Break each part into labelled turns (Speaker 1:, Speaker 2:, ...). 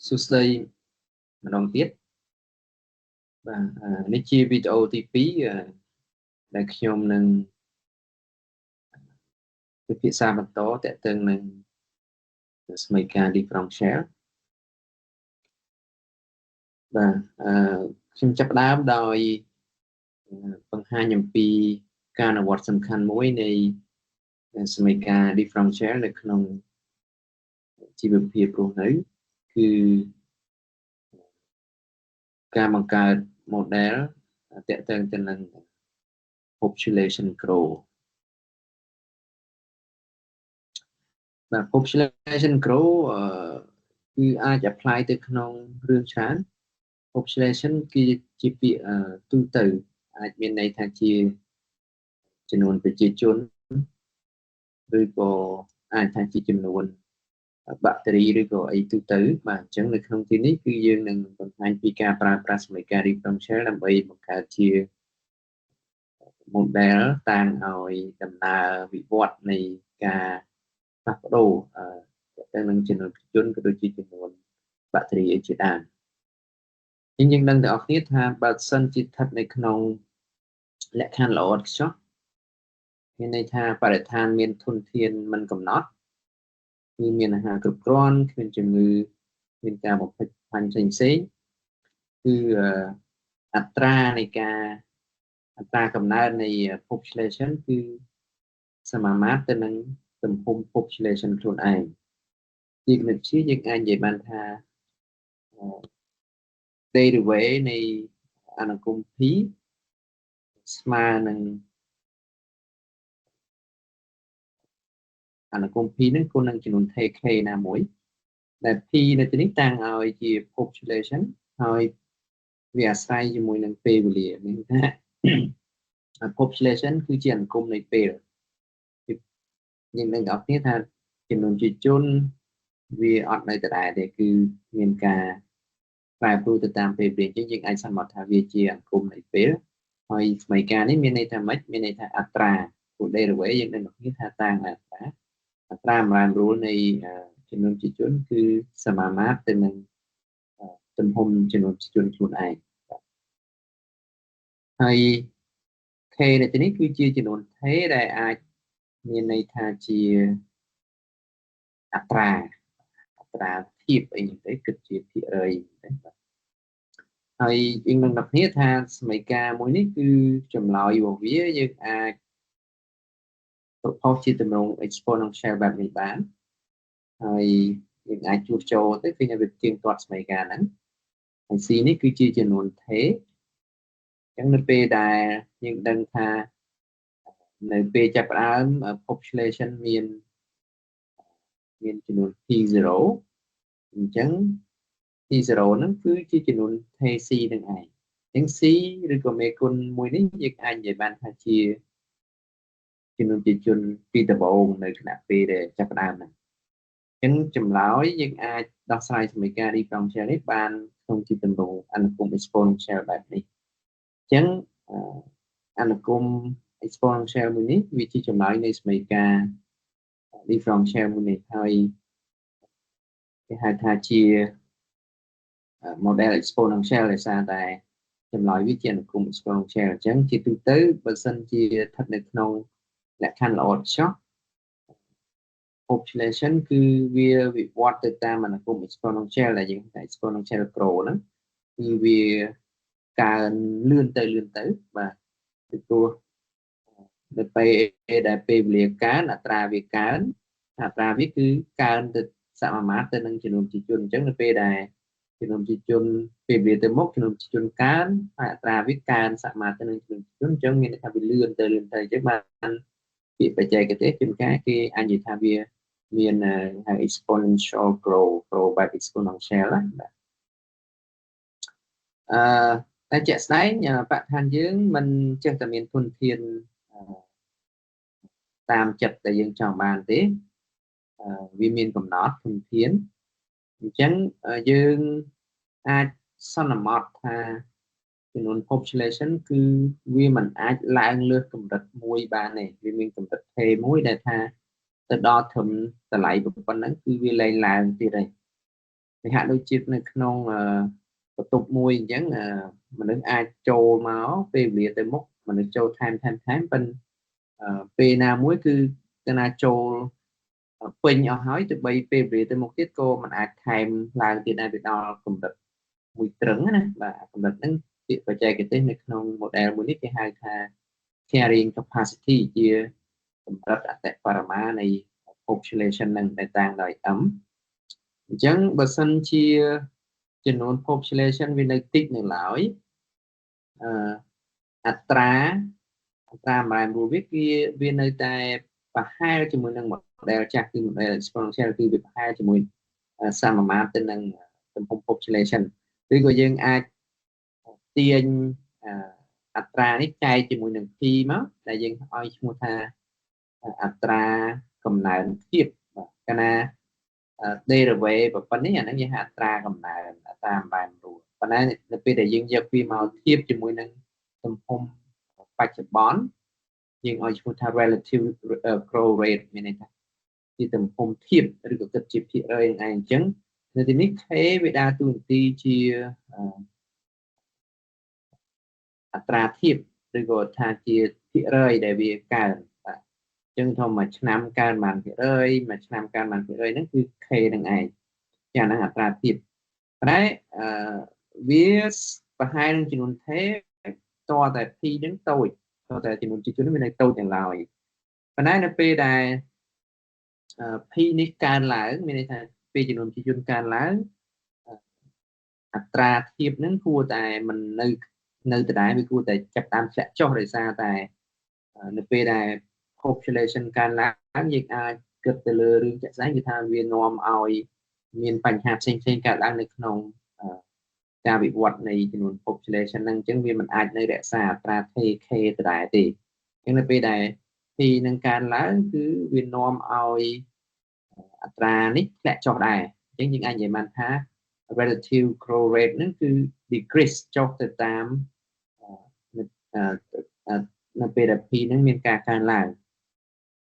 Speaker 1: សួស្តីម្ដងទៀតបាទនេះជាវីដេអូទី2ដែលខ្ញុំនឹងពិភាក្សាបន្តទាក់ទងនឹងស្មីការ differential បាទខ្ញុំចាប់ផ្ដើមដោយបង្ហាញអំពីការអនុវត្តសំខាន់មួយនៃស្មីការ differential នៅក្នុងជីវភាពរស់នៅគឺការបង្កើត model ទាក់ទងទៅនឹង population growth បាទ population growth គឺអាច apply ទៅក្នុងរឿងច្រើន population គឺជាពាក្យទូទៅអាចមានន័យថាជាចំនួនប្រជាជនឬក៏អាចថាជាចំនួនបាក់តេរីឬក៏អីទូទៅបាទអញ្ចឹងនៅក្នុងទីនេះគឺយើងនឹងបង្ហាញពីការប្រើប្រាស់សមីការ differential ដើម្បីបង្កើតជា model តាមឲ្យដំណើរវិវត្តនៃការផ្លាស់ប្ដូរទៅនឹងចំនួនប្រជាជនក៏ដូចជាចំនួនបាក់តេរីជាដើមយើងដឹងទាំងអស់គ្នាថាបើសិនជាស្ថិតនៅក្នុងលក្ខខណ្ឌល្អឥតខ្ចោះមានន័យថាបរិស្ថានមានធនធានមិនកំណត់គឺមានអាហារគ្រប់គ្រាន់គ្មានជំងឺមានការបំផិតផ្សេងគឺអត្រានៃការអត្រាកំណើននៃ population គឺសមាមាត្រទៅនឹងទំហំ population ខ្លួនឯងជាគណិតវិទ្យាយើងអាចនិយាយបានថា derivation នៃអនុគម p ស្មើនឹងអនុគម p នឹងគុណនឹងចំនួន k ណាមួយដែល p នៅទីនេះតាំងឲ្យជា population ហើយវាអាស្រ័យជាមួយនឹងពេលវេលាមានថា population គឺជាអនុគមនៃពេលយើងនឹងអត់គ្នាថាចំនួនប្រជាជនវាអត់នៅដដែលទេគឺមានការប្រែប្រួលទៅតាមពេលវេលាយើងអាចសន្មតថាវាជាអនុគមនៃពេលហើយស្មីការនេះមានន័យថាម៉េចមានន័យថាអត្រាពួក derivation យើងនឹងគ្នាថាតាំងអត្រាបំរើរួលនៃចំនួនប្រជាជនគឺសមាមាត្រទៅនឹងទំហំចំនួនប្រជាជនខ្លួនឯងហើយ k នៅទីនេះគឺជាចំនួន k ដែលអាចមានន័យថាជាអត្រាធៀបអីហ្នឹងទៅគិតជាភាគរយទៅហើយយើងនឹងដាក់គ្នាថាសមីការមួយនេះគឺចម្លើយរបស់វាយើងអាចប្រផុសជាទម្រង់ exponential បែបនេះបានហើយយើងអាចជួសចូលទៅឃើញថាវាទៀងទាត់សមីការហ្នឹងហើយ c នេះគឺជាចំនួន t អញ្ចឹងនៅពេលដែលយើងដឹងថានៅពេលចាប់ផ្ដើម population មានចំនួន t0 អញ្ចឹង t0 ហ្នឹងគឺជាចំនួន tc នឹងឯងអញ្ចឹង c ឬក៏មេគុណមួយនេះយើងអាចនិយាយបានថាជាចំនួនប្រជាជនពីដំបូងនៅខណៈពេលដែលចាប់ផ្ដើមហ្នឹងអញ្ចឹងចម្លើយយើងអាចដោះស្រាយសមីការ differential នេះបានក្នុងជាទម្រង់អនុគម exponential បែបនេះអញ្ចឹងអនុគម exponential មួយនេះវាជាចម្លើយនៃសមីការ differential មួយនេះហើយគេហៅថាជា model exponential ដោយសារតែចម្លើយវាជាអនុគម exponential អញ្ចឹងជាទូទៅបើសិនជាស្ថិតនៅក្នុងលក្ខខណ្ឌល្អឥតខ្ចោះ population គឺវាវិវត្តទៅតាមអនុគម exponential ដែលយើងហៅ exponential growth ហ្នឹងគឺវាកើនលឿនទៅបាទពីព្រោះនៅពេលដែលពេលវេលាកើនអត្រាវាកើនអត្រាវាគឺកើនទៅសមាមាត្រទៅនឹងចំនួនប្រជាជនអញ្ចឹងនៅពេលដែលចំនួនប្រជាជនពេលវេលាទៅមុខចំនួនប្រជាជនកើនហើយអត្រាវាកើនសមាមាត្រទៅនឹងចំនួនប្រជាជនអញ្ចឹងមានន័យថាវាលឿនទៅអញ្ចឹងបានពាក្យបច្ចេកទេសជួនកាលគេអាចនិយាយថាវាមានហៅ exponential growth បែប exponential ណាតែជាក់ស្ដែងបរិស្ថានយើងមិនចេះតែមានធនធានតាមចិត្តដែលយើងចង់បានទេវាមានកំណត់ធនធានអញ្ចឹងយើងអាចសន្មតថាចំនួន population គឺវាមិនអាចឡើងលើសកម្រិតមួយបានទេវាមានកម្រិត K មួយដែលថាទៅដល់ត្រឹមតម្លៃប៉ុណ្ណឹងគឺវាលែងឡើងទៀតហើយ thì hạ đôi chiếc nơi khôngបន្ទប់មួយអញ្ចឹងមនុស្សអាចចូលមកពេលវេលាទៅមុខមនុស្សចូលថែមប៉ុន្តែពេលណាមួយគឺកាលណាចូលពេញអស់ហើយទៅបីពេលវេលាទៅមុខទៀតក៏មិនអាចថែមឡើងទៀតដែរវាដល់កម្រិតមួយត្រឹងណាបាទកម្រិតហ្នឹងពាក្យបច្ចេកទេសនៅក្នុង model មួយនេះគេហៅថា carrying capacity ជាកម្រិតអតិបរមានៃ population នឹងដែលតាំងដោយ m អញ្ចឹងបើសិនជាចំនួន population វានៅតិចនៅឡើយអត្រាម្រាមរូបវានៅតែប្រហែលជាមួយនឹង model ចាស់គឺ model exponential គឺវាប្រហែលជាមួយសមាមាត្រទៅនឹងទំហំ population ឬក៏យើងអាចទាញអត្រានេះចែកជាមួយនឹង p មកដែលយើងឲ្យឈ្មោះថាអត្រាកំណើនភាពបាទកាលណាderivative ប៉ុណ្នេះអាហ្នឹងយើងហៅអត្រាកំណើនអត្រាម្រាមរូបប៉ុន្តែនៅពេលដែលយើងយកវាមកធៀបជាមួយនឹងទំហំបច្ចុប្បន្នយើងឲ្យឈ្មោះថា relative growth rate មានន័យថាជាទំហំធៀបឬក៏គិតជាភាគរយហ្នឹងឯងអញ្ចឹងនៅទីនេះ k វាដើរតួនាទីជាអត្រាធៀបឬក៏ថាជាភាគរយដែលវាកើនបាទអញ្ចឹងធំមួយឆ្នាំកើនប៉ុន្មានភាគរយមួយឆ្នាំកើនប៉ុន្មានភាគរយហ្នឹងគឺ k ហ្នឹងឯងចាហ្នឹងអត្រាធៀបប៉ុន្តែវាប្រហែលនឹងចំនួន k តតែ p ហ្នឹងតូចតតែចំនួនជីជនវានៅតូចទាំងឡើយប៉ុន្តែនៅពេលដែលp នេះកើនឡើងមានន័យថាពេលចំនួនជីជនកើនឡើងអត្រាធៀបហ្នឹងគួរតែមិននៅដដែលវាគួរតែចាប់តាមធ្លាក់ចុះដោយសារតែនៅពេលដែល population កើនឡើងយើងអាចគិតទៅលើរឿងជាក់ស្ដែងគឺថាវានាំឲ្យមានបញ្ហាផ្សេងៗកើតឡើងនៅក្នុងការវិវត្តនៃចំនួន population ហ្នឹងអញ្ចឹងវាមិនអាចនៅរក្សាអត្រា k ដដែលទេអញ្ចឹងនៅពេលដែល p នឹងកើនឡើងគឺវានាំឲ្យអត្រានេះធ្លាក់ចុះដែរអញ្ចឹងយើងអាចនិយាយបានថា relative growth rate ហ្នឹងគឺ decrease ចុះទៅតាមនៅពេលដែល p ហ្នឹងមានការកើនឡើង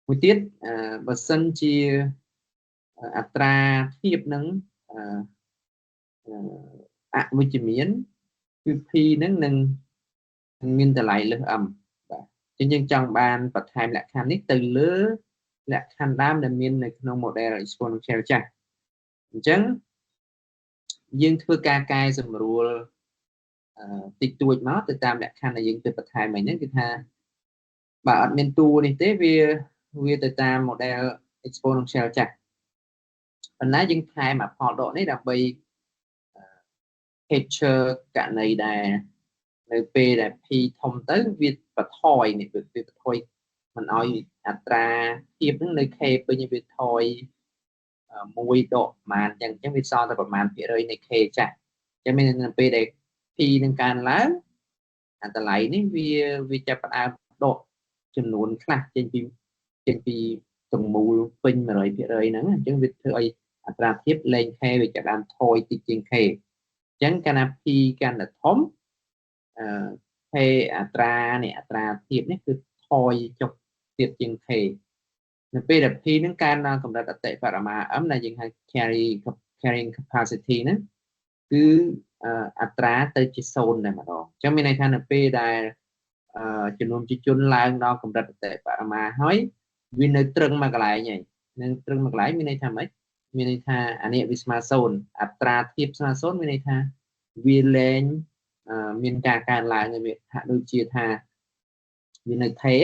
Speaker 1: មួយទៀតបើសិនជាអត្រាធៀបហ្នឹងអវិជ្ជមានគឺ p ហ្នឹងនឹងមានតម្លៃលើស m បាទអញ្ចឹងយើងចង់បានបន្ថែមលក្ខខណ្ឌនេះទៅលើលក្ខខណ្ឌដើមដែលមាននៅក្នុង model exponential ចាស់អញ្ចឹងយើងធ្វើការកែសម្រួលតិចតួចមកទៅតាមលក្ខខណ្ឌដែលយើងទៅបន្ថែមអីហ្នឹងគឺថាបើអត់មានតួនេះទេវាទៅតាម model exponential ចាស់ប៉ុន្តែយើងថែមអាផលដកនេះដើម្បី capture ករណីដែលនៅពេលដែល p ធំទៅវាបន្ថយនេះវាបន្ថយមិនឲ្យអត្រាធៀបហ្នឹងនៅ k ពេញវាថយ1ដកប្រមាណអញ្ចឹងវាសល់តែប្រមាណភាគរយនៃ k ចាស់អញ្ចឹងមាននៅពេលដែល p នឹងកើនឡើងអាតម្លៃនេះវាចាប់ផ្ដើមដកចំនួនខ្លះចេញពីទាំងមូលពេញ 100% ហ្នឹងអញ្ចឹងវាធ្វើឲ្យអត្រាធៀបលែង k វាចាប់ផ្ដើមថយតិចជាង k អញ្ចឹងកាលណា p កាន់តែធំk អត្រាធៀបនេះគឺថយចុះទៀតជាង k នៅពេលដែល p ហ្នឹងកើនដល់កម្រិតអតិបរមា m ដែលយើងហៅ carrying capacity ហ្នឹងគឺអត្រាទៅជា0តែម្ដងអញ្ចឹងមានន័យថានៅពេលដែលចំនួនជីជនឡើងដល់កម្រិតអតិបរមាហើយវានៅត្រឹងមួយកន្លែងហើយនឹងត្រឹងមួយកន្លែងមានន័យថាម៉េចមានន័យថាអានេះវាស្មើ0អត្រាធៀបស្មើ0មានន័យថាវាលែងមានការកើនឡើងវាហាក់ដូចជាថាវានៅថេ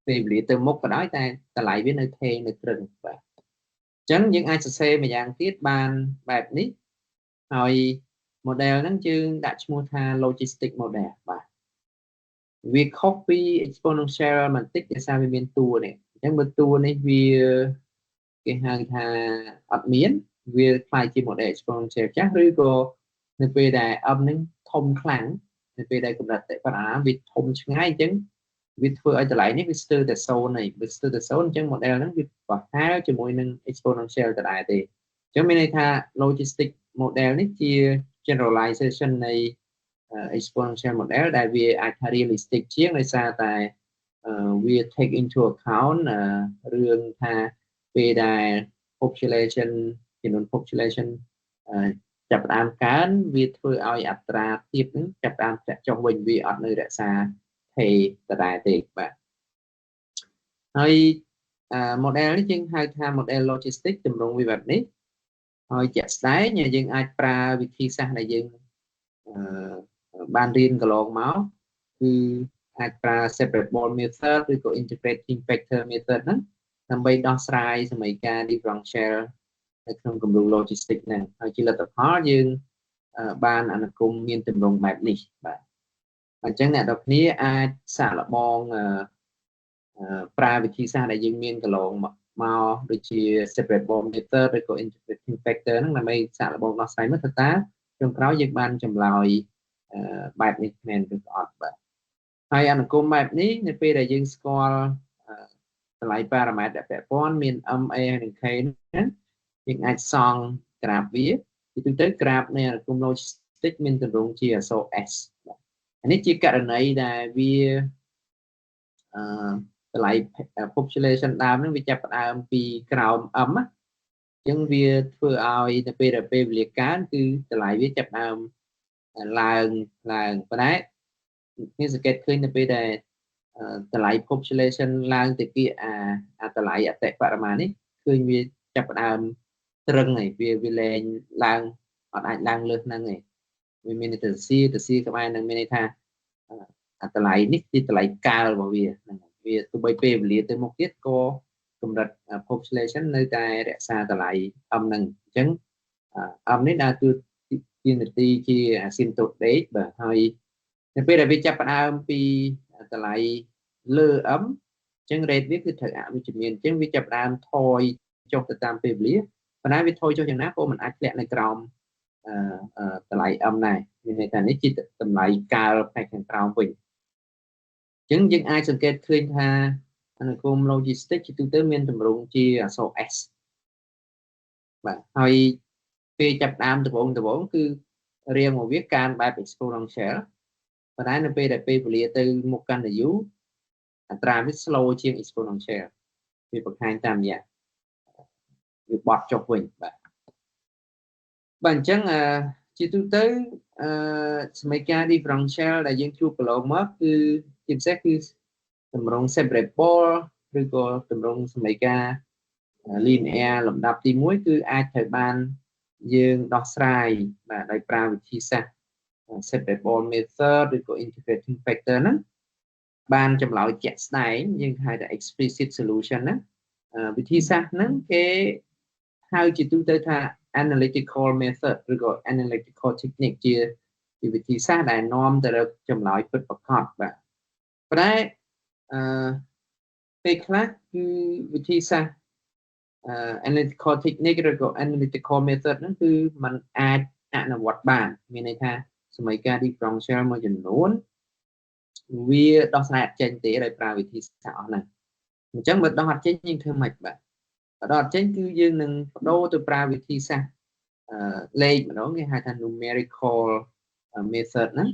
Speaker 1: ពេលវេលាទៅមុខក៏ដោយតែតម្លៃវានៅថេនៅត្រឹងបាទអញ្ចឹងយើងអាចសរសេរម្យ៉ាងទៀតបានបែបនេះហើយ model ហ្នឹងយើងដាក់ឈ្មោះថា logistic model បាទវាខុសពី exponential បន្តិចដោយសារវាមានតួនេះអញ្ចឹងបើតួនេះវាគេហៅថាអត់មានវាខ្លាយជា model exponential ចាស់ឬក៏នៅពេលដែល m ហ្នឹងធំខ្លាំងនៅពេលដែលកម្រិតអតិបរមាវាធំឆ្ងាយអញ្ចឹងវាធ្វើឲ្យតម្លៃនេះវាស្ទើរតែ0ហើយវាស្ទើរតែ0អញ្ចឹង model ហ្នឹងវាប្រហែលជាមួយនឹង exponential ដដែលទេអញ្ចឹងមានន័យថា logistic model នេះជា generalization នៃ exponential model ដែលវាអាចថា realistic ជាងដោយសារតែវា take into account រឿងថាពេលដែល population ចំនួន population ចាប់ផ្ដើមកើនវាធ្វើឲ្យអត្រាទាបហ្នឹងចាប់ផ្ដើមធ្លាក់ចុះវិញវាអត់នៅរក្សាថេដដែលទេបាទហើយmodel នេះយើងហៅថា model logistic ទម្រង់វាបែបនេះហើយជាក់ស្ដែងយើងអាចប្រើវិធីសាស្ត្រដែលយើងបានរៀនកន្លងមកគឺអាចប្រើ separate ball method ឬក៏ integrating factor method ហ្នឹងដើម្បីដោះស្រាយសមីការ differential នៅក្នុងគម្រោង logistic ហ្នឹងហើយជាលទ្ធផលយើងបានអនុគមមានទម្រង់បែបនេះបាទអញ្ចឹងអ្នកនរគ្នាអាចសាកល្បងប្រើវិធីសាស្ត្រដែលយើងមានកន្លងមកដូចជា separate ball method ឬក៏ integrating factor ហ្នឹងដើម្បីសាកល្បងដោះស្រាយមើលថាចុងក្រោយយើងបានចម្លើយបែបនេះមែនឬក៏អត់បាទហើយអនុគមបែបនេះនៅពេលដែលយើងស្គាល់តម្លៃ parameter ដែលពាក់ព័ន្ធមាន MA និង K ហ្នឹងយើងអាចសង់ក្រាហ្វវាទីទៅ ក្រាហ្វនៃអនុគម logistic មានទម្រង់ជាអក្សរ S បាទនេះជាករណីដែលវាតម្លៃ population ដើមហ្នឹងវាចាប់ផ្ដើមពីក្រោម M អញ្ចឹងវាធ្វើឲ្យទៅពេលវេលាកើនគឺតម្លៃវាចាប់ផ្ដើមឡើងប៉ុន្តែនេះសង្កេតឃើញនៅពេលដែលតម្លៃ population ឡើងទៅគៀកតម្លៃអតិបរមានេះឃើញវាចាប់ផ្ដើមត្រឹងហើយវាលែងឡើងអត់អាចឡើងលើសហ្នឹងទេវាមានទៅសៀក្បែរនឹងមានន័យថាតម្លៃនេះជាតម្លៃកាលរបស់វាហ្នឹងវាទោះបីពេលវេលាទៅមុខទៀតក៏កម្រិត population នៅតែរក្សាតម្លៃ M ហ្នឹងអញ្ចឹង M នេះដើរតួជានាទីជា asymptotic បាទហើយនៅពេលដែលវាចាប់ផ្ដើមពីតម្លៃលើ M អញ្ចឹង rate វាគឺត្រូវអវិជ្ជមានអញ្ចឹងវាចាប់ផ្ដើមថយចុះទៅតាមពេលវេលាប៉ុន្តែវាថយចុះយ៉ាងណាក៏មិនអាចធ្លាក់នៅក្រោមតម្លៃ M ដែរមានន័យថានេះជាតម្លៃកាលផ្នែកខាងក្រោមវិញអញ្ចឹងយើងអាចសង្កេតឃើញថាអនុគម logistic ជាទូទៅមានទម្រង់ជាអក្សរ S បាទហើយពេលចាប់ដើមដំបូងគឺរាងរបស់វាកើនបែប exponential ប៉ុន្តែនៅពេលដែលពេលវេលាទៅមុខកាន់តែយូរអត្រាវា slow ជាង exponential វាបង្ហាញតាមរយៈវាបត់ចុះវិញបាទអញ្ចឹងជាទូទៅសមីការ differential ដែលយើងជួបកន្លងមកគឺជាពិសេសគឺទម្រង់ separable ឬក៏ទម្រង់សមីការ linear លំដាប់ទី1គឺអាចត្រូវបានយើងដោះស្រាយបាទដោយប្រើវិធីសាស្ត្រ separable method ឬក៏ integrating factor ហ្នឹងបានចម្លើយជាក់ស្ដែងយើងហៅថា explicit solution ណាវិធីសាស្ត្រហ្នឹងគេហៅជាទូទៅថា analytical method ឬក៏ analytical technique ជាវិធីសាស្ត្រដែលនាំទៅរកចម្លើយពិតប្រាកដបាទប៉ុន្តែពេលខ្លះគឺវិធីសាស្ត្រanalytical technique ឬក៏ analytical method ហ្នឹងគឺมันអាចអនុវត្តបានមានន័យថាសមីការ differential មួយចំនួនវាដោះស្រាយអត់ចេញទេដោយប្រើវិធីសាស្ត្រអស់ហ្នឹងអញ្ចឹងបើដោះអត់ចេញយើងធ្វើម៉េចបាទបើដោះអត់ចេញគឺយើងនឹងបដូរទៅប្រើវិធីសាស្ត្រលេខម្ដងគេហៅថា numerical method ណា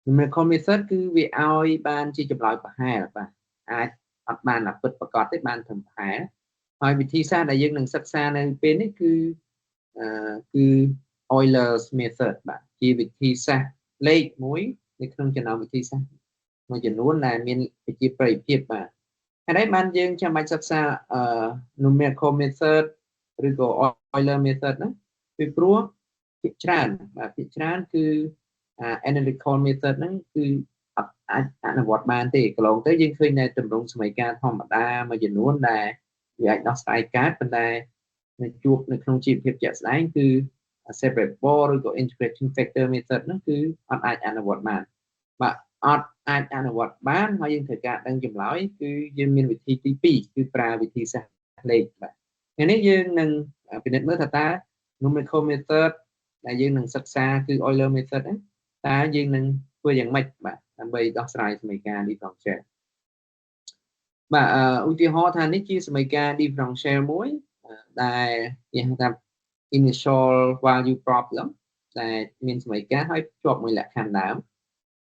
Speaker 1: numerical method គឺវាឲ្យបានជាចម្លើយប្រហែលបាទអាចអត់បានពិតប្រាកដទេបានត្រឹមប្រហែលហើយវិធីសាស្ត្រដែលយើងនឹងសិក្សានៅពេលនេះគឺEuler's method បាទជាវិធីសាស្ត្រលេខមួយនៅក្នុងចំណោមវិធីសាស្ត្រមួយចំនួនដែលមានប្រជាប្រិយភាពបាទហើយបានយើងចាំបាច់សិក្សាnumerical method ឬក៏ Euler method ណាពីព្រោះភាគច្រើនគឺ analytical method ហ្នឹងគឺអត់អាចអនុវត្តបានទេកន្លងទៅយើងឃើញតែទម្រង់សមីការធម្មតាមួយចំនួនដែលវាអាចដោះស្រាយកើតប៉ុន្តែនៅជួបនៅក្នុងជីវភាពជាក់ស្ដែងគឺ separable ឬក៏ integrating factor method ហ្នឹងគឺអត់អាចអនុវត្តបានបាទអត់អាចអនុវត្តបានហើយយើងត្រូវការដឹងចម្លើយគឺយើងមានវិធីទី2គឺប្រើវិធីសាស្ត្រលេខបាទថ្ងៃនេះយើងនឹងពិនិត្យមើលថាតើ numerical method ដែលយើងនឹងសិក្សាគឺ Euler method ហ្នឹងតើយើងនឹងធ្វើយ៉ាងម៉េចបាទដើម្បីដោះស្រាយសមីការ differential បាទឧទាហរណ៍ថានេះជាសមីការ differential មួយដែលគេហៅថា initial value problem ដែលមានសមីការហើយជាប់មួយលក្ខខណ្ឌដើម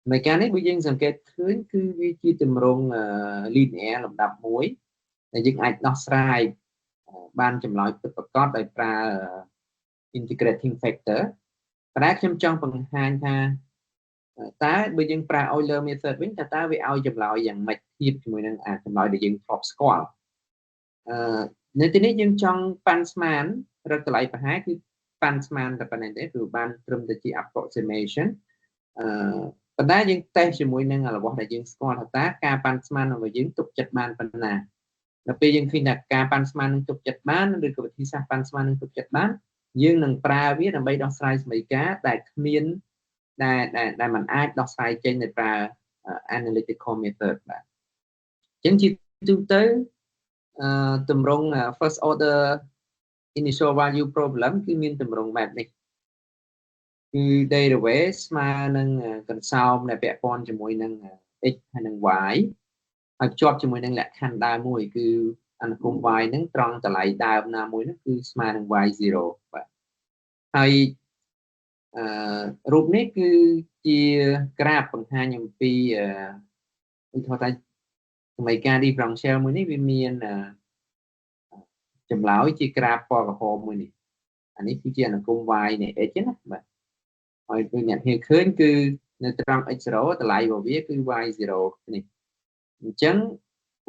Speaker 1: សមីការនេះបើយើងសង្កេតឃើញគឺវាជាទម្រង់ linear លំដាប់មួយដែលយើងអាចដោះស្រាយបានចម្លើយពិតប្រាកដដោយប្រើ integrating factor ប៉ុន្តែខ្ញុំចង់បង្ហាញថាតើបើយើងប្រើ Euler method វិញតើវាឲ្យចម្លើយយ៉ាងម៉េចធៀបជាមួយនឹងចម្លើយដែលយើងធ្លាប់ស្គាល់នៅទីនេះយើងចង់ប៉ាន់ស្មានរកតម្លៃប្រហែលគឺប៉ាន់ស្មានតែប៉ុណ្្នេះទេគឺបានត្រឹមតែជា approximation ប៉ុន្តែយើងតេស្តជាមួយនឹងរបស់ដែលយើងស្គាល់ថាតើការប៉ាន់ស្មានរបស់យើងទុកចិត្តបានប៉ុណ្ណាដល់ពេលយើងឃើញថាការប៉ាន់ស្មាននឹងទុកចិត្តបានឬក៏វិធីសាស្ត្រប៉ាន់ស្មាននឹងទុកចិត្តបានយើងនឹងប្រើវាដើម្បីដោះស្រាយសមីការដែលគ្មានដែលมันអាចដោះស្រាយចេញដោយប្រើ analytical method បាទអញ្ចឹងជាទូទៅទម្រង់ first order initial value problem គឺមានទម្រង់បែបនេះគឺ database ស្មើនឹងកន្សោមដែលពាក់ព័ន្ធជាមួយនឹង x ហើយនឹង y ហើយភ្ជាប់ជាមួយនឹងលក្ខខណ្ឌដើមមួយគឺអនុគម y ហ្នឹងត្រង់តម្លៃដើមណាមួយហ្នឹងគឺស្មើនឹង y0 បាទហើយរូបនេះគឺជាក្រាបបង្ហាញអំពីឧទាហរណ៍ថាសមីការ differential មួយនេះវាមានចម្លើយជាក្រាបពណ៌ក្រហមមួយនេះអានេះគឺជាអនុគម y នៃ x ណាបាទហើយដូចអ្នកឃើញគឺនៅត្រង់ x0 តម្លៃរបស់វាគឺ y0 នេះអញ្ចឹង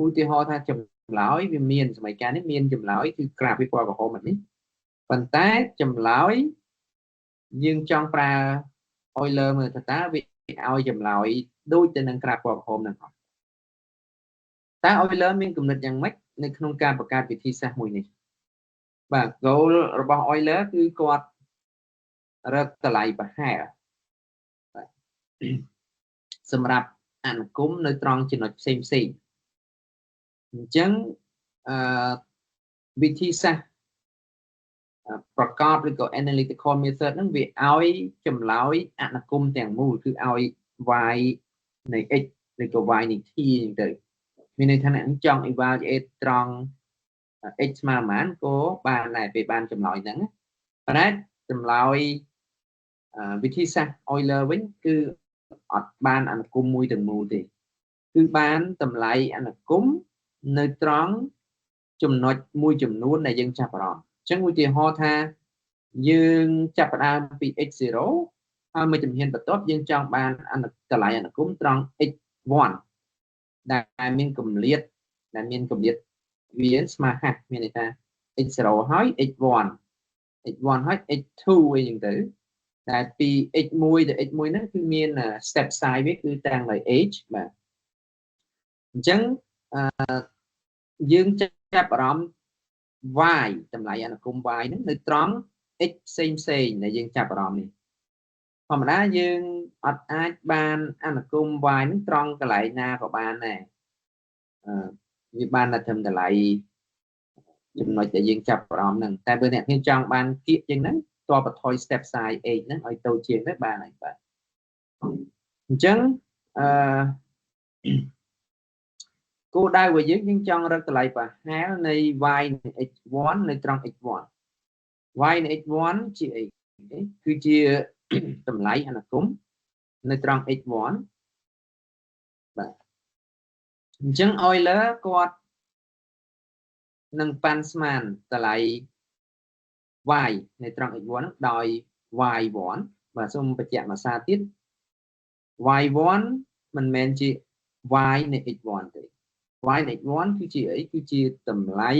Speaker 1: ឧទាហរណ៍ថាចម្លើយវាមានសមីការនេះមានចម្លើយគឺក្រាបវាពណ៌ក្រហមនេះប៉ុន្តែចម្លើយយើងចង់ប្រើ Euler មើលថាតើវាឲ្យចម្លើយដូចទៅនឹងក្រាបពណ៌ក្រហមនឹងអត់តើ Euler មានគំនិតយ៉ាងម៉េចនៅក្នុងការបង្កើតវិធីសាស្ត្រមួយនេះបាទ goal របស់ Euler គឺគាត់រកតម្លៃប្រហែលសម្រាប់អនុគមនៅត្រង់ចំណុចផ្សេងអញ្ចឹងវិធីសាស្ត្រប្រកបឬក៏ analytical method ហ្នឹងវាឲ្យចម្លើយអនុគមទាំងមូលគឺឲ្យ y នៃ x ឬក៏ y នៃ t អញ្ចឹងទៅមានន័យថាអ្នកចង់ evaluate ត្រង់ x ស្មើប៉ុន្មានក៏បានដែរពេលបានចម្លើយហ្នឹងប៉ុន្តែចម្លើយវិធីសាស្ត្រ Euler វិញគឺអត់បានអនុគមមួយទាំងមូលទេគឺបានតម្លៃអនុគមនៅត្រង់ចំណុចមួយចំនួនដែលយើងចាប់អារម្មណ៍អញ្ចឹងឧទាហរណ៍ថាយើងចាប់ផ្ដើមពី x0 ហើយមួយជំហានបន្ទាប់យើងចង់បានតម្លៃអនុគមត្រង់ x1 ដែលមានកម្រិតវាស្មើហាស់មានន័យថា x0 ហើយ x1 ហើយ x2 អីចឹងទៅដែលពី x1 ទៅ x1 ហ្នឹងគឺមាន step size វាគឺតាំងដោយ h បាទអញ្ចឹងយើងចាប់អារម្មណ៍ y តម្លៃអនុគម y ហ្នឹងនៅត្រង់ x ផ្សេងដែលយើងចាប់អារម្មណ៍នេះធម្មតាយើងអត់អាចបានអនុគម y ហ្នឹងត្រង់កន្លែងណាក៏បានដែរវាបានតែត្រឹមតម្លៃចំណុចដែលយើងចាប់អារម្មណ៍ហ្នឹងតែបើអ្នកខ្ញុំចង់បានគៀកជាងហ្នឹងតបបន្ថយ step size h ហ្នឹងឲ្យតូចជាងទៅបានហើយបាទអញ្ចឹងគោលដៅរបស់យើងចង់រកតម្លៃប្រហែលនៃ y នៃ x1 នៅត្រង់ x1 y នៃ x1 ជាអីគឺជាតម្លៃអនុគមនៅត្រង់ x1 បាទអញ្ចឹង Euler គាត់នឹងប៉ាន់ស្មានតម្លៃ y នៅត្រង់ x1 ដោយ y1 បាទសូមបញ្ជាក់មួយសារទៀត y1 មិនមែនជា y នៃ x1 ទេ y នៃ x1 គឺជាអីគឺជាតម្លៃ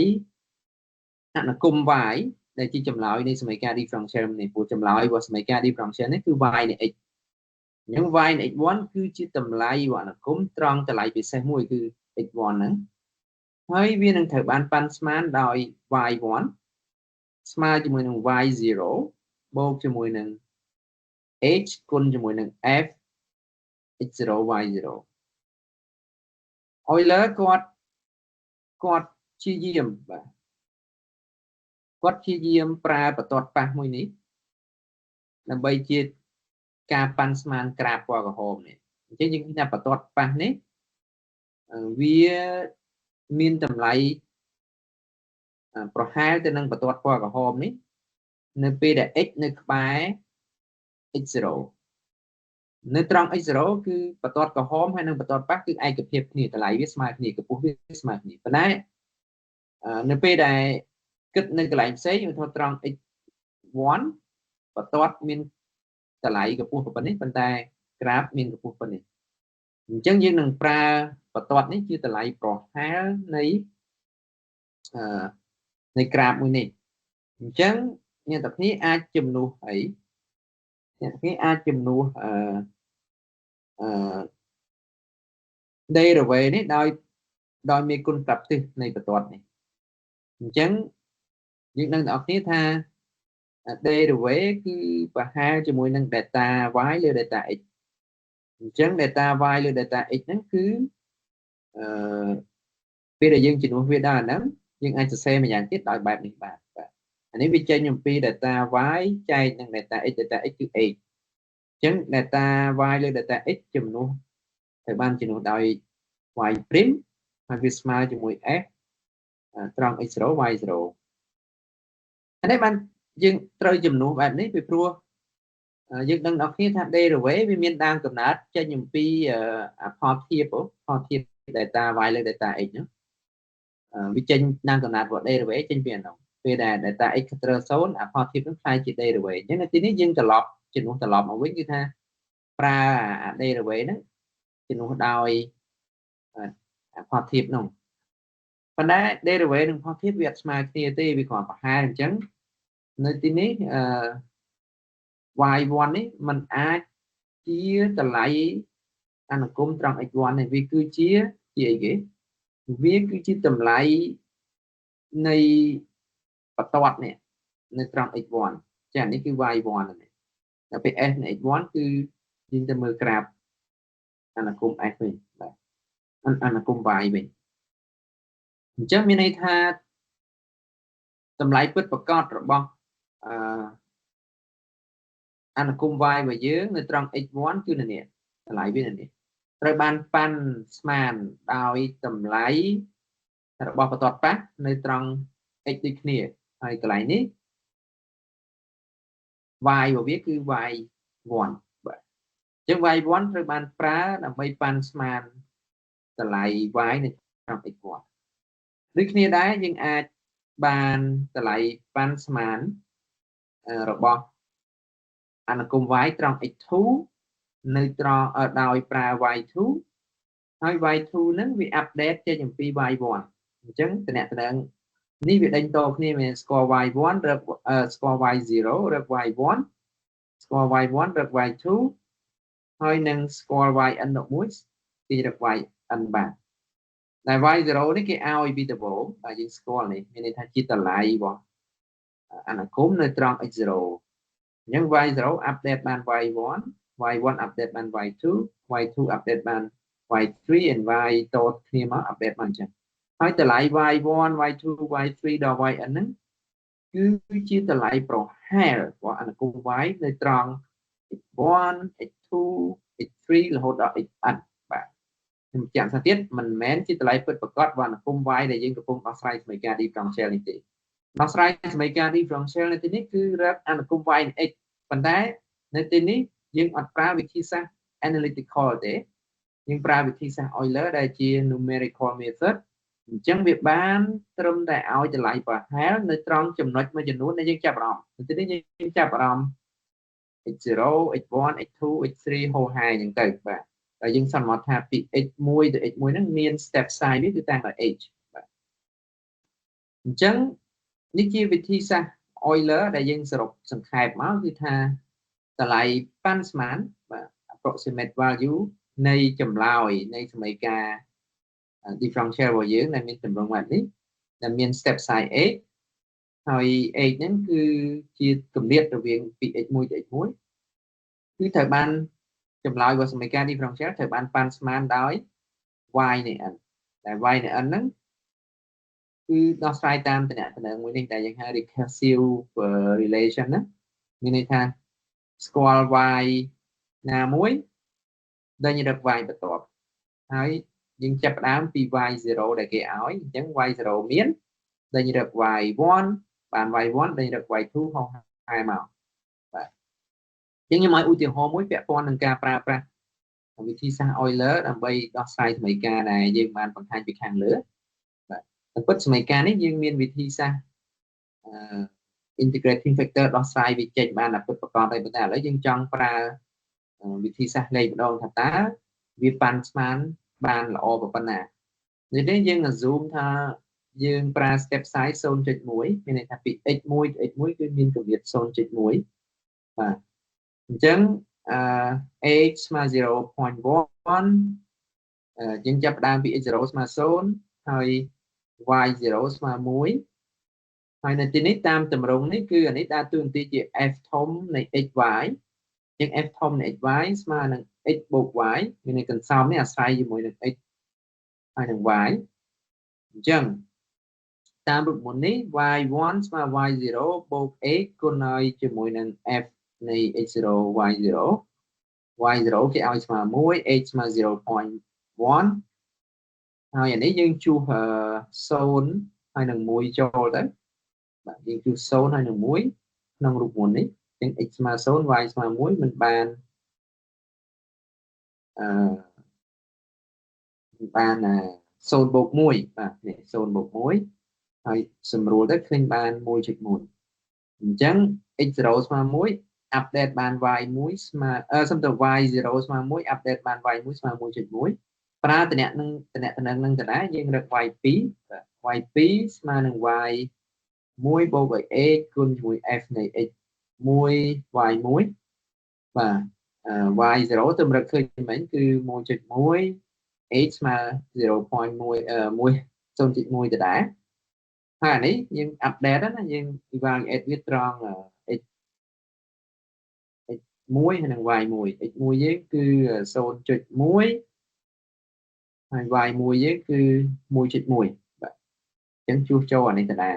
Speaker 1: អនុគម y ដែលជាចម្លើយនៃសមីការ differential នេះព្រោះចម្លើយរបស់សមីការ differential នេះគឺ y នៃ x អញ្ចឹង y នៃ x1 គឺជាតម្លៃអនុគមត្រង់តម្លៃពិសេសមួយគឺ x1 ហ្នឹងហើយវានឹងត្រូវបានប៉ាន់ស្មានដោយ y1 ស្មើជាមួយនឹង y0 បូកជាមួយនឹង h គុណជាមួយនឹង f x0 y0 Euler គាត់ព្យាយាមបាទគាត់ព្យាយាមប្រើបន្ទាត់ប៉ះមួយនេះដើម្បីជាការប៉ាន់ស្មានក្រាបពណ៌ក្រហមនេះអញ្ចឹងយើងឃើញថាបន្ទាត់ប៉ះនេះវាមានតម្លៃប្រហែលទៅនឹងបន្ទាត់ពណ៌ក្រហមនេះនៅពេលដែល x នៅក្បែរ x0 នៅត្រង់ x0 គឺបន្ទាត់ក្រហមហើយនិងបន្ទាត់ប៉ះគឺឯកភាពគ្នាតម្លៃវាស្មើគ្នាកម្ពស់វាស្មើគ្នាប៉ុន្តែនៅពេលដែលគិតនៅកន្លែងផ្សេងឧទាហរណ៍ត្រង់ x1 បន្ទាត់មានតម្លៃកម្ពស់ប៉ុណ្នេះប៉ុន្តែ graph មានកម្ពស់ប៉ុណ្នេះអញ្ចឹងយើងនឹងប្រើបន្ទាត់នេះជាតម្លៃប្រហែលនៃ graph មួយនេះអញ្ចឹងអ្នកទាំងគ្នាអាចជំនួសអីអ្នកទាំងគ្នាអាចជំនួសderivate នេះដោយមានគុណប្រាប់ទិសនៃបន្ទាត់នេះអញ្ចឹងយើងដឹងទាំងអស់គ្នាថា derivate គឺប្រហែលជាមួយនឹង data y លើ data x អញ្ចឹង data y លើ data x ហ្នឹងគឺពេលដែលយើងជំនួសវាដល់អាហ្នឹងយើងអាចសរសេរម្យ៉ាងទៀតដោយបែបនេះបាទអានេះវាចេញអំពី data y ចែកនឹង data x គឺ x អញ្ចឹង data y លើ data x ជំនួសត្រូវបានជំនួសដោយ y' ហើយវាស្មើជាមួយ f ត្រង់ x0 y0 អានេះបានយើងត្រូវជំនួសបែបនេះពីព្រោះយើងដឹងដល់គ្នាថា derivate វាមានដើមកំណើតចេញអំពីផលធៀប data y លើ data x ហ្នឹងវាចេញដើមកំណើតរបស់ derivate ចេញពីអានោះពេលដែល data x ត្រូវ0ផលធៀបហ្នឹងខ្លាយជា derivate អញ្ចឹងនៅទីនេះយើងត្រឡប់ជំនួសត្រឡប់មកវិញគឺថាប្រើ derivate ហ្នឹងជំនួសដោយផលធៀបហ្នឹងប៉ុន្តែ derivate និងផលធៀបវាអត់ស្មើគ្នាទេវាគ្រាន់ប្រហែលអញ្ចឹងនៅទីនេះy1 នេះมันអាចជាតម្លៃអនុគមត្រង់ x1 នេះវាគឺជាអីគេវាគឺជាតម្លៃនៃបន្ទាត់នេះនៅត្រង់ x1 ចា៎នេះគឺ y1 នេះដល់ពេល s នៃ x1 គឺយើងទៅមើល graph អនុគម s វិញបាទអនុគម y វិញអញ្ចឹងមានន័យថាតម្លៃពិតប្រាកដរបស់អនុគម y របស់យើងនៅត្រង់ x1 គឺនេះតម្លៃវានេះត្រូវបានប៉ាន់ស្មានដោយតម្លៃរបស់បន្ទាត់ប៉ះនៅត្រង់ x ដូចគ្នាហើយកន្លែងនេះ y របស់វាគឺ y1 បាទអញ្ចឹង y1 ត្រូវបានប្រើដើម្បីប៉ាន់ស្មានតម្លៃ y នៅត្រង់ x1 ដូចគ្នាដែរយើងអាចបានតម្លៃប៉ាន់ស្មានរបស់អនុគម y ត្រង់ x2 នៅត្រង់ដោយប្រើ y2 ហើយ y2 ហ្នឹងវាអាប់ដេតចេញអំពី y1 អញ្ចឹងតំណែងនេះវាដេញតគ្នាមាន score y1 រក score y0 រក y1 score y1 រក y2 ហើយនឹង score yn មួយគេរក yn បាទតែ y0 នេះគេឲ្យពីដំបូងតែយើងស្គាល់នេះមានន័យថាជាតម្លៃរបស់អនុគមនៅត្រង់ x0 អញ្ចឹង y0 អាប់ដេតបាន y1 y1 អាប់ដេតបាន y2 y2 អាប់ដេតបាន y3 and y តគ្នាមកអាប់ដេតបានអញ្ចឹងហើយតម្លៃ y1 y2 y3 ដល់ yn ហ្នឹងគឺជាតម្លៃប្រហែលរបស់អនុគម y នៅត្រង់ x1 x2 x3 រហូតដល់ xn បាទខ្ញុំចាំថាទៀតមិនមែនជាតម្លៃពិតប្រាកដរបស់អនុគម y ដែលយើងកំពុងដោះស្រាយសមីការ differential នេះទេដោះស្រាយសមីការ differential នៅទីនេះគឺរកអនុគម y នៃ x ប៉ុន្តែនៅទីនេះយើងអត់ប្រើវិធីសាស្ត្រ analytical ទេយើងប្រើវិធីសាស្ត្រ Euler ដែលជា numerical method អញ្ចឹងវាបានត្រឹមតែឲ្យតម្លៃប្រហែលនៅត្រង់ចំណុចមួយចំនួនដែលយើងចាប់អារម្មណ៍នៅទីនេះយើងចាប់អារម្មណ៍ x0 x1 x2 x3 ហូរហែអញ្ចឹងទៅបាទហើយយើងសន្មតថាពី x1 ទៅ x1 ហ្នឹងមាន step size នេះគឺតាំងដោយ h បាទអញ្ចឹងនេះជាវិធីសាស្ត្រ Euler ដែលយើងសរុបសង្ខេបមកគឺថាតម្លៃប៉ាន់ស្មានបាទ approximate value នៃចម្លើយនៃសមីការ differential របស់យើងដែលមានទម្រង់បែបនេះដែលមាន step size h ហើយ h ហ្នឹងគឺជាគម្លាតរវាងពី x1 ទៅ x1 គឺត្រូវបានចម្លើយរបស់សមីការ differential ត្រូវបានប៉ាន់ស្មានដោយ y នៃ n ដែល y នៃ n ហ្នឹងគឺដោះស្រាយតាមតំណែងមួយនេះដែលយើងហៅ recursive relation ណាមានន័យថាស្គាល់ y ណាមួយដេញរក y បន្ទាប់ហើយយើងចាប់ផ្ដើមពី y0 ដែលគេឲ្យអញ្ចឹង y0 មានដេញរក y1 បាន y1 ដេញរក y2 ហោះហែមកបាទអញ្ចឹងខ្ញុំឲ្យឧទាហរណ៍មួយពាក់ព័ន្ធនឹងការប្រើប្រាស់វិធីសាស្ត្រ Euler ដើម្បីដោះស្រាយសមីការដែលយើងបានបង្ហាញពីខាងលើបាទតែពិតសមីការនេះយើងមានវិធីសាស្ត្រ integrating factor ដោះស្រាយវាចេញបានតែពិតប្រាកដតែប៉ុន្តែឥឡូវយើងចង់ប្រើវិធីសាស្ត្រលេខម្ដងថាតើវាប៉ាន់ស្មានបានល្អប៉ុណ្ណានេះទេយើង assume ថាយើងប្រើ step size 0.1 មានន័យថាពី x1 ទៅ x1 គឺមានកម្រិត 0.1 បាទអញ្ចឹងh ស្មើ 0.1 យើងចាប់ផ្ដើមពី x0 ស្មើ0ហើយ y0 ស្មើ1ហើយនៅទីនេះតាមតម្រងនេះគឺអានេះដើរតួនាទីជា f ធំនៃ xy ជាង f ធំនៃ xy ស្មើនឹង x បូក y មានន័យកន្សោមនេះអាស្រ័យជាមួយនឹង x ហើយនឹង y អញ្ចឹងតាមរូបមន្តនេះ y1 ស្មើ y0 បូក x គុណឲ្យជាមួយនឹង f នៃ x0 y0 y0 គេឲ្យស្មើ1 x ស្មើ 0.1 ហើយអានេះយើងជួស0ហើយនឹង1ចូលទៅបាទយើងជួស0ហើយនឹង1ក្នុងរូបមន្តនេះចឹង x ស្មើ0 y ស្មើ1មិនបាន0 បូក 1 បាទនេះ0 បូក 1ហើយសម្រួលទៅឃើញបាន 1.1 អញ្ចឹង x0 ស្មើ1អាប់ដេតបាន y1 ស្មើសំដៅ y0 ស្មើ1អាប់ដេតបាន y1 ស្មើ 1.1 ប្រើតំណែងនឹងតារាយើងរក y2 y2 ស្មើនឹង y1 បូកឲ្យ x គុណជាមួយ f នៃ x1 y1 បាទ y0 ទៅរកឃើញមិញគឺ 1.1 h ស្មើ 0.1 ដដែលហើយអានេះយើងអាប់ដេតណាយើង evaluate វាត្រង់ x1 ហើយនឹង y1 x1 យើងគឺ 0.1 ហើយ y1 យើងគឺ 1.1 បាទអញ្ចឹងជួសចូលអានេះដដែល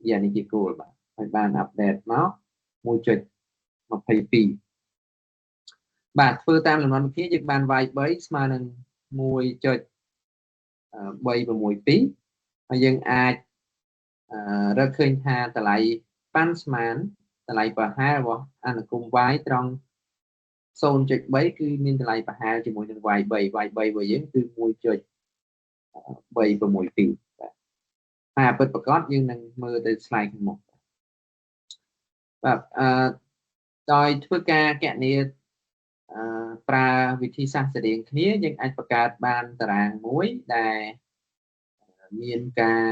Speaker 1: វាអានេះជាគោលបាទហើយបានអាប់ដេតមក 1.22 បាទធ្វើតាមលំនាំវិធីយើងបាន y3 ស្មើនឹង 1.362 ហើយយើងអាចរកឃើញថាតម្លៃប៉ាន់ស្មានតម្លៃប្រហែលរបស់អនុគម y ត្រង់ 0.3 គឺមានតម្លៃប្រហែលជាមួយនឹង y3 របស់យើងគឺ 1.362 បាទហើយពិតប្រាកដយើងនឹងមើលទៅ slide ខាងមុខបាទដោយធ្វើការគណនាប្រើវិធីសាស្ត្រស្រដៀងគ្នាយើងអាចបង្កើតបានតារាងមួយដែលមានការ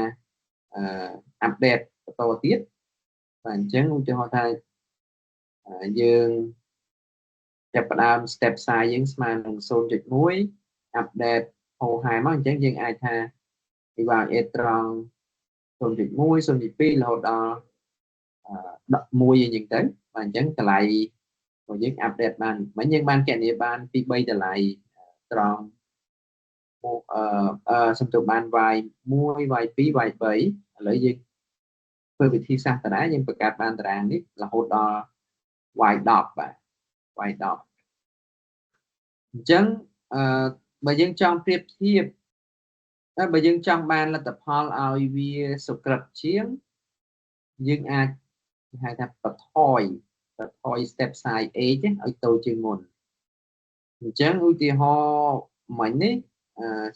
Speaker 1: អាប់ដេតបន្តទៀតបាទអញ្ចឹងឧទាហរណ៍ថាយើងចាប់ផ្ដើម step size យើងស្មើនឹង 0.1 អាប់ដេតហោហាមកអញ្ចឹងយើងអាចថា evaluate ត្រង់ 0.1 0.2 រហូតដល់11អញ្ចឹងទៅបាទអញ្ចឹងតម្លៃរបស់យើងអាប់ដេតបានមិញយើងបានគណនាបានពី3តម្លៃត្រង់សំទោសបាន y1 y2 y3 ឥឡូវយើងធ្វើវិធីសាស្ត្រតារាយើងបង្កើតបានតារាងនេះរហូតដល់ y10 បាទ y10 អញ្ចឹងបើយើងចង់ប្រៀបធៀបបើយើងចង់បានលទ្ធផលឲ្យវាសុក្រិតជាងយើងអាចហៅថាបន្ថយ step size h ឲ្យតូចជាងមុនអញ្ចឹងឧទាហរណ៍មិញនេះ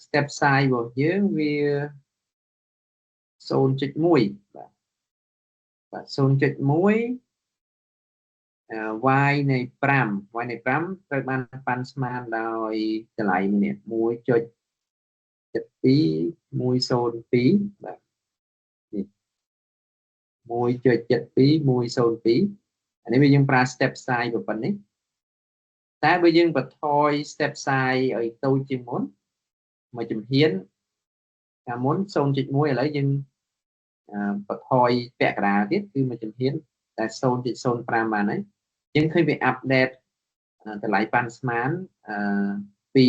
Speaker 1: step size របស់យើងវា 0.1 បាទ 0.1 y នៃ5 y នៃ5ត្រូវបានប៉ាន់ស្មានដោយតម្លៃនេះ 1.72102 បាទ1.72102 អានេះវាយើងប្រើ step size ប៉ុណ្ណេះតែបើយើងបន្ថយ step size ឲ្យតូចជាងមុនមួយជំហានកាលមុន 0.1 ឥឡូវយើងបន្ថយពាក់កណ្ដាលទៀតគឺមួយជំហានតែ 0.05 បានហើយយើងឃើញវាអាប់ដេតតម្លៃប៉ាន់ស្មានពី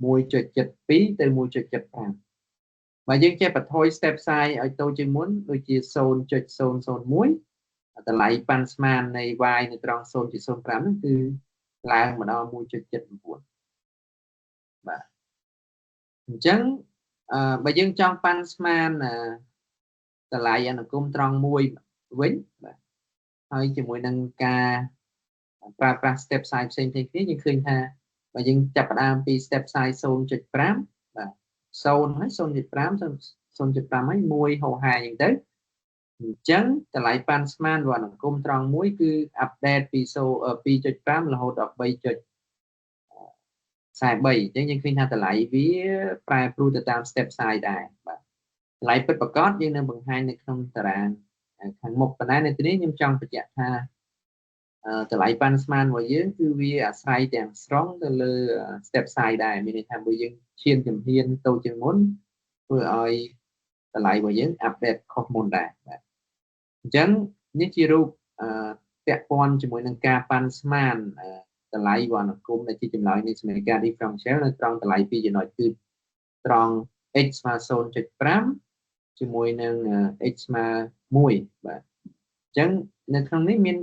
Speaker 1: 1.72 ទៅ 1.75 បើយើងចេះបន្ថយ step size ឲ្យតូចជាងមុនដូចជា 0.001 តម្លៃប៉ាន់ស្មាននៃ y នៅត្រង់ 0.05 ហ្នឹងគឺឡើងមកដល់ 1.79 បាទអញ្ចឹងបើយើងចង់ប៉ាន់ស្មានតម្លៃអនុគមត្រង់1វិញបាទហើយជាមួយនឹងការប្រើប្រាស់ step size ផ្សេងៗគ្នាយើងឃើញថាបើយើងចាប់ផ្ដើមពី step size 0.5 បាទ0ហើយ 0.5 0.5 ហើយ1ហោហាអញ្ចឹងទៅ ចឹងតម្លៃប៉ាន់ស្មានវណ្ណង្គមត្រង់មួយគឺអាប់ដេតពី 2.5 រហូតដល់ 3.43 អញ្ចឹងយើងឃើញថាតម្លៃវាប្រែប្រួលទៅតាម step size ដែរបាទតម្លៃពិតប្រាកដយើងនឹងបង្ហាញនៅក្នុងតារាងខាងមុខប៉ុន្តែនៅទីនេះខ្ញុំចង់បញ្ជាក់ថាតម្លៃប៉ាន់ស្មានរបស់យើងគឺវាអាស្រ័យទាំងស្រុងទៅលើ step size ដែរមានន័យថាបើយើងឈានជំហានតូចជាងមុនធ្វើឲ្យតម្លៃរបស់យើងអាប់ដេតខុសមុនដែរបាទអញ្ចឹងនេះជារូបពាក់ព័ន្ធជាមួយនឹងការប៉ាន់ស្មានតម្លៃវណ្ណង្គមដែលជាចម្លើយនៃសមីការ differential នៅត្រង់តម្លៃ2ចំណុចគឺត្រង់ x ស្មើ 0.5 ជាមួយនឹង x ស្មើ1បាទអញ្ចឹងនៅក្នុងនេះមាន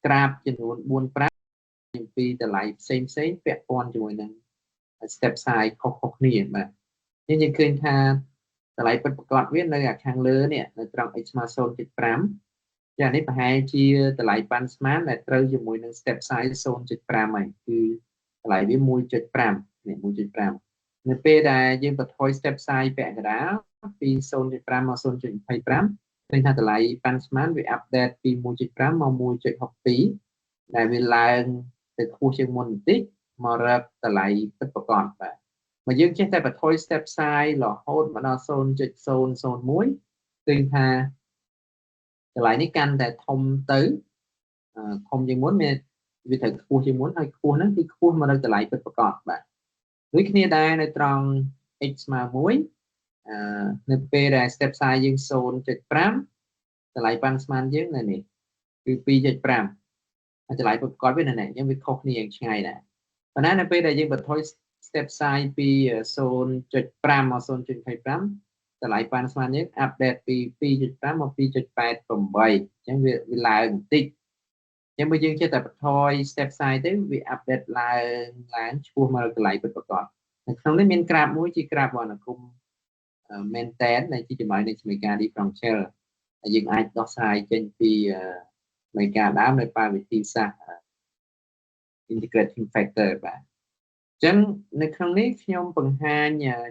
Speaker 1: ក្រាបចំនួន4 5អំពីតម្លៃផ្សេងពាក់ព័ន្ធជាមួយនឹង step size ខុសៗគ្នាបាទយើងឃើញថាតម្លៃពិតប្រាកដវានៅខាងលើនេះនៅត្រង់ x ស្មើ 0.5 ចានេះប្រហែលជាតម្លៃប៉ាន់ស្មានដែលត្រូវជាមួយនឹង step size 0.5 ហើយគឺតម្លៃវា 1.5 នេះ 1.5 នៅពេលដែលយើងបន្ថយ step size ពាក់កណ្ដាលពី 0.5 មក 0.25 ឃើញថាតម្លៃប៉ាន់ស្មានវាអាប់ដេតពី 1.5 មក 1.62 ដែលវាឡើងទៅខ្ពស់ជាងមុនបន្តិចមករកតម្លៃពិតប្រាកដបាទបើយើងចេះតែបន្ថយ step size រហូតមកដល់ 0.001 ឃើញថាតម្លៃនេះកាន់តែធំទៅធំជាងមុនវាត្រូវខ្ពស់ជាងមុនហើយខ្ពស់ហ្នឹងគឺខ្ពស់មកដល់តម្លៃពិតប្រាកដបាទដូចគ្នាដែរនៅត្រង់ x ស្មើ1នៅពេលដែល step size យើង 0.5 តម្លៃប៉ាន់ស្មានយើងនៅនេះគឺ 2.5 ហើយតម្លៃពិតប្រាកដវានៅនេះអញ្ចឹងវាខុសគ្នាយ៉ាងឆ្ងាយដែរប៉ុន្តែនៅពេលដែលយើងបន្ថយ step size ពី 0.5 មក 0.25 តម្លៃប៉ាន់ស្មានយើងអាប់ដេតពី 2.5 មក 2.88 អញ្ចឹងវាឡើងបន្តិចអញ្ចឹងបើយើងចេះតែបន្ថយ step size ទៅវាអាប់ដេតឡើងឆ្ពោះមកតម្លៃពិតប្រាកដនៅក្នុងនេះមានក្រាបមួយជាក្រាបវណ្ណង្គមមែនតែនដែលជាចម្លើយនៃសមីការ differential ហើយយើងអាចដោះស្រាយចេញពីសមីការដើមនៅបែបវិធីសាស្ត្រ integrating factor បាទអញ្ចឹងនៅក្នុងនេះខ្ញុំបង្ហាញ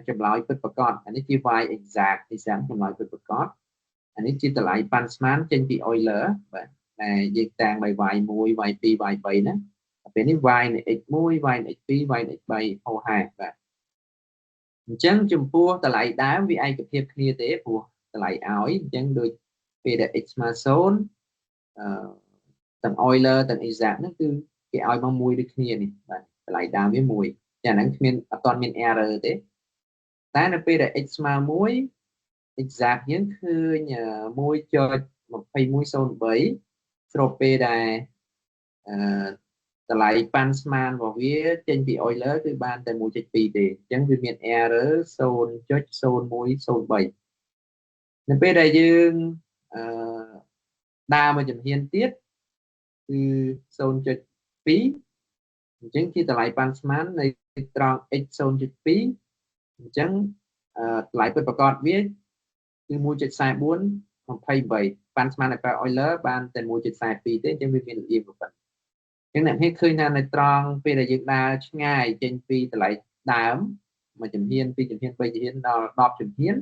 Speaker 1: ចម្លើយពិតប្រាកដអានេះជា y exact ចម្លើយពិតប្រាកដអានេះជាតម្លៃប៉ាន់ស្មានចេញពី Euler បាទតែយើងតាំងដោយ y1 y2 y3 ណាពេលនេះ y នៃ x1 y នៃ x2 y នៃ x3 ហោហាបាទអញ្ចឹងចំពោះតម្លៃដើមវាឯកភាពគ្នាទេព្រោះតម្លៃឲ្យអញ្ចឹងដូចពេលដែល x ស្មើ0ទាំង Euler ទាំង exact ហ្នឹងគឺគេឲ្យមកមួយដូចគ្នានេះបាទតម្លៃដើមវាមួយចាហ្នឹងគ្មានអត់ទាន់មាន error ទេតែនៅពេលដែល x ស្មើ1 exact យើងឃើញ 1.2103 ស្របពេលដែលតម្លៃប៉ាន់ស្មានរបស់វាចេញពី Euler គឺបានតែ 1.2 ទេអញ្ចឹងវាមាន error 0.0103 នៅពេលដែលយើងដើរមកជំហានទៀតគឺ 0.2 អញ្ចឹងជាតម្លៃប៉ាន់ស្មាននៅត្រង់ x 0.2 អញ្ចឹងតម្លៃពិតប្រាកដវាគឺ 1.4428 ប៉ាន់ស្មានដែលប្រើ Euler បានតែ 1.42 ទេអញ្ចឹងវាមានលៀបប៉ុណ្ណឹងអញ្ចឹងអ្នកភេទឃើញថានៅត្រង់ពេលដែលយើងដើរឆ្ងាយចេញពីតម្លៃដើមមួយជំហានពីរជំហាន3ជំហានដល់10ជំហាន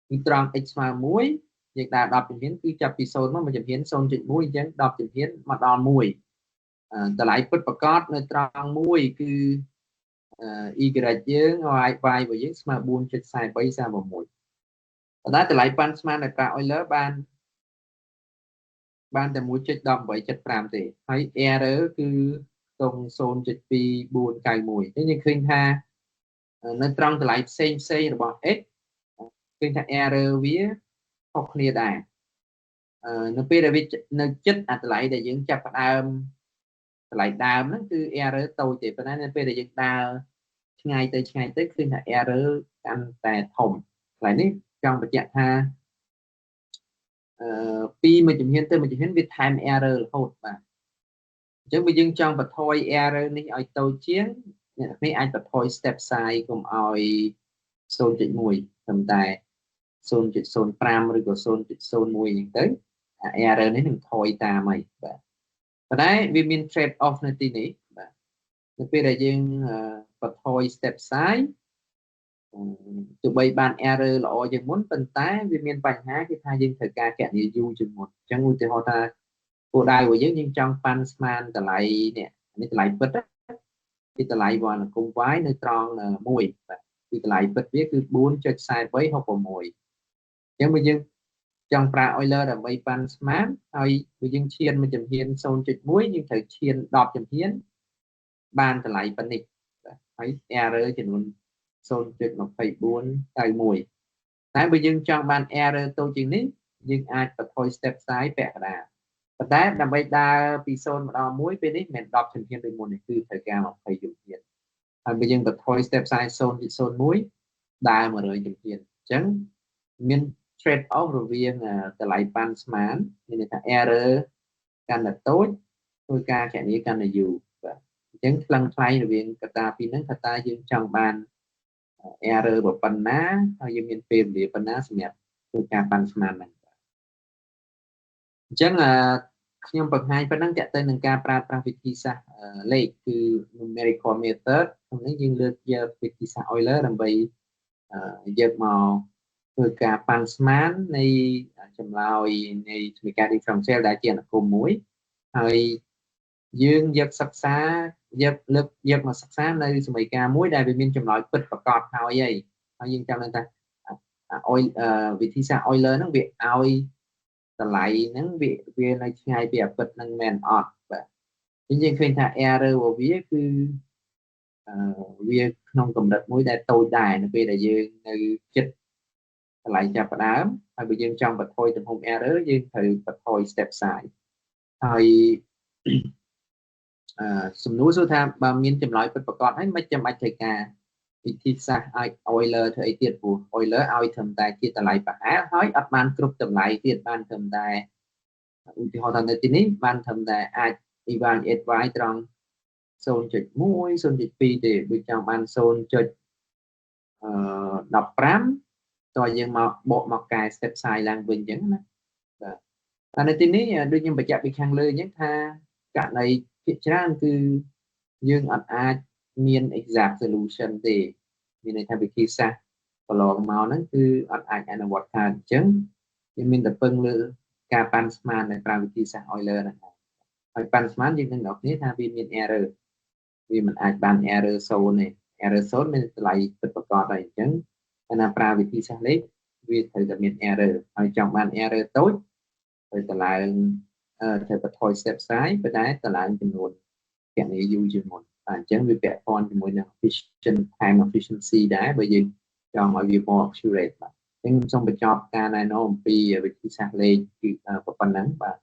Speaker 1: គឺត្រង់ x ស្មើ1យើងដើរ10ជំហានគឺចាប់ពី0មកជំហាន 0.1 អញ្ចឹង10ជំហានមកដល់1តម្លៃពិតប្រាកដនៅត្រង់1គឺ y យើង y របស់យើងស្មើ 4.4336 ប៉ុន្តែតម្លៃប៉ាន់ស្មានដែលប្រើ Euler បានតែ 1.1875 ទេហើយ error គឺត្រង់ 0.2491 នេះយើងឃើញថានៅត្រង់តម្លៃផ្សេងរបស់ x ឃើញថា error វាខុសគ្នាដែរនៅពេលដែលវានៅចិត្តអាតម្លៃដែលយើងចាប់ផ្ដើមតម្លៃដើមហ្នឹងគឺ error តូចទេប៉ុន្តែនៅពេលដែលយើងដើរឆ្ងាយទៅឃើញថា error កាន់តែធំកន្លែងនេះចង់បញ្ជាក់ថាពីមួយជំហានទៅមួយជំហានវាថែម error រហូតបាទអញ្ចឹងបើយើងចង់បន្ថយ error នេះឲ្យតូចជាងអ្នកនេះអាចបន្ថយ step size កុំឲ្យ 0.1 ត្រឹមតែ 0.05 ឬក៏ 0.01 អញ្ចឹងទៅerror នេះនឹងថយតាមហើយបាទប៉ុន្តែវាមាន trade off នៅទីនេះបាទនៅពេលដែលយើងបន្ថយ step size tụi bay ban error là ôi dân muốn phân tái vì miền bạch há cái thay dân thời ca kẹt như du chừng một chẳng ngu từ họ ta cô đài của dân nhưng trong pansman ta lại nè này ta lại bật á thì ta lại vào là cùng quái nơi tròn là mùi thì ta lại bật biết cứ bốn cho sai với học vào mùi chẳng bây giờ trong pra Euler là mấy pansman hay bây giờ chiên mà chấm hiên sôn chịch muối nhưng thời chiên đọt chấm hiên ban ta lại phân định hay error chỉ luôn sôn chịch một phẩy bốn tay mùi tại bây giờ trong ban error tôi chỉ ní nhưng ai phải thôi step sai bẹt làแต่นำไปดาปีโซนเรามุ้ยไปนี่เหมือนดอกถึงเพียงเป็นมูลนี่คือthời gian phải dùng tiền bây giờ tập thôi step size zone mu้ยđa mà rồi dùng tiền chẳng miền trade off rồi viên từ lại pan smart nên là error can là tốt tôi ca chạy đi can là dù chẳng lăng thay rồi viên kata pin nắng kata dương trong ban error của pan ná hay dương miền phim để pan ná xem tôi ca pan smart này chẳng là nhưng bậc hai phải nâng chạy tới nâng ca pra viết sa lệคือ numerical method ตรงนี้យើងលើកយកវិធីសាស្ត្រ Euler ដើម្បីយកមកធ្វើការប៉ាន់ស្មាននៃចម្លើយនៃសមីការ differential ដែលជាអនុគមមួយហើយយើងយកសិក្សាយកមកសិក្សានៅសមីការមួយដែលវាមានចម្លើយពិតប្រាកដហើយយើងចាំថាវិធីសាស្ត្រ Euler ហ្នឹងវាឲ្យតម្លៃហ្នឹងវានៅឆ្ងាយពីអពិតនឹងមែនអត់បាទអញ្ចឹងឃើញថា error របស់វាគឺវាក្នុងកម្រិតមួយដែលតូចដែរនៅពេលដែលយើងនៅចិត្តតម្លៃចាប់ផ្ដើមហើយបើយើងចង់បន្ថយទំហំ error យើងត្រូវបន្ថយ step size ហើយសំណួរសួរថាបើមានចម្លើយពិតប្រាកដហើយមិនចាំបាច់ត្រូវការវិធីសាស្ត្រឲ្យ Euler ធ្វើអីទៀតព្រោះ Euler ឲ្យត្រឹមតែជាតម្លៃប្រហែលហើយអត់បានគ្រប់តម្លៃទៀតបានត្រឹមតែឧទាហរណ៍ថានៅទីនេះបានត្រឹមតែអាច evaluate y ត្រង់ 0.1 0.2 ទេដូចចង់បាន 0.15 តើយើងមកបកមកកែ step size ឡើងវិញអញ្ចឹងណាបាទតែនៅទីនេះដូចខ្ញុំបញ្ជាក់ពីខាងលើអញ្ចឹងថាករណីភាគច្រើនគឺយើងអត់អាចមាន exact solution ទេមានន័យថាវិធីសាស្ត្រកន្លងមកហ្នឹងគឺអត់អាចអនុវត្តបានអញ្ចឹងយើងមានតែពឹងលើការប៉ាន់ស្មាននៅក្រៅវិធីសាស្ត្រ Euler ហ្នឹងហើយប៉ាន់ស្មានយើងនឹងដល់គ្នាថាវាមាន error វាមិនអាចបាន error 0ទេ error 0មានតម្លៃពិតប្រាកដហើយអញ្ចឹងណាប្រើវិធីសាស្ត្រលេខវាត្រូវតែមាន error ហើយចង់បាន error តូចត្រូវតម្លើងត្រូវបន្ថយ step size ប៉ុន្តែតម្លើងចំនួនគណនី u ជាងមុនអញ្ចឹងវាពាក់ព័ន្ធជាមួយនឹង time efficiency ដែរបើយើងចង់ឲ្យវា more accurate បាទអញ្ចឹងខ្ញុំសូមបញ្ចប់ការណែនាំអំពីវិធីសាស្ត្រលេខគឺប៉ុណ្ណឹងបាទ